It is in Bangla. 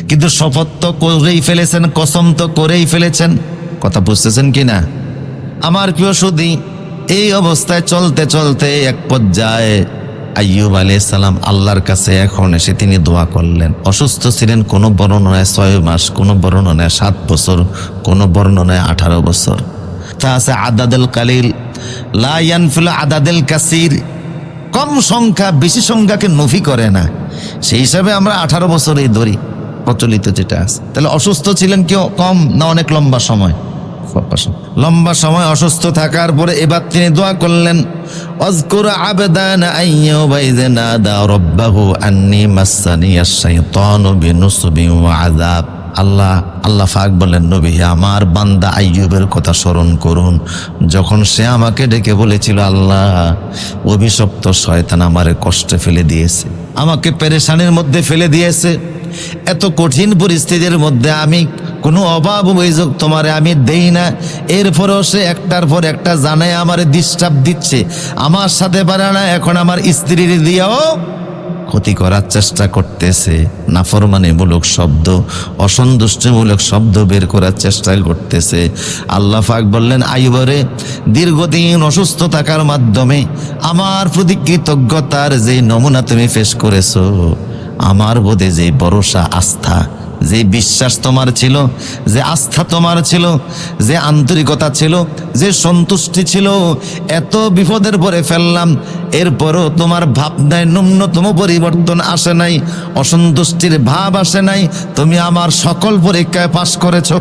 কিন্তু শপথ তো করেই ফেলেছেন, কসম তো করেই ফেলেছেন। কথা বুঝতেছেন কিনা আমার প্রিয় সুধী? এই অবস্থায় চলতে চলতে এক পর্যায়ে আইয়ুব আলাইহিস সালাম আল্লাহর কাছে এখন এসে তিনি দোয়া করলেন। অসুস্থ ছিলেন, কোনো বর্ণনায় 6 মাস, কোনো বর্ণনায় 7 বছর, কোনো বর্ণনায় 18 বছর। তা আছে আদাদুল কালিল লা ইয়ানফিল আদাদুল কাসির, কম সংখ্যা বেশি সংখ্যাকে নফি করে না। সেই হিসাবে আমরা 18 বছরেই ধরি প্রচলিত যেটা আছে। তাহলে অসুস্থ ছিলেন কেউ কম না অনেক লম্বা সময়? লম্বা সময় অসুস্থ থাকার পরে এবার তিনি দোয়া করলেন, আযকুর আবদানা আইয়ুবা ইয নাদা রাব্বাহু আন্নী মাসসানিয়াশ শাইতানু বিনুসবিন ওয়া আযাব। আল্লাহ পাক বলেন, নবী আমার বান্দা আইয়ুবের কথা স্মরণ করুন, যখন সে আমাকে ডেকে বলেছিল, আল্লাহ অভিশপ্ত শয়তান আমারে কষ্টে ফেলে দিয়েছে, আমাকে পেরেশানির মধ্যে ফেলে দিয়েছে, এত কঠিন পরিস্থিতির মধ্যে আমি কোনো অভাব অভিযোগ তোমারে আমি দেই না, এরপরেও সে একটার পর একটা জানায় আমারে ডিস্টার্ব দিচ্ছে, আমার সাথে পারে না, এখন আমার স্ত্রীর দিয়েও ক্ষতি করার চেষ্টা করতেছে, নাফরমানিমূলক শব্দ, অসন্তুষ্টিমূলক শব্দ বের করার চেষ্টা করতেছে। আল্লাহ পাক বললেন, আইয়ুবরে দীর্ঘদিন অসুস্থ থাকার মাধ্যমে আমার প্রতি কৃতজ্ঞতার যে নমুনা তুমি পেশ করেছো, আমার বোধে যে ভরসা, আস্থা, যে বিশ্বাস তোমার ছিল, যে আস্থা তোমার ছিল, যে আন্তরিকতা ছিল, যে সন্তুষ্টি ছিল, এত বিপদের পরে ফেললাম, এরপরও তোমার ভাবনায় ন্যূনতম পরিবর্তন আসে নাই, অসন্তুষ্টির ভাব আসে নাই, তুমি আমার সকল পরীক্ষায় পাশ করেছো।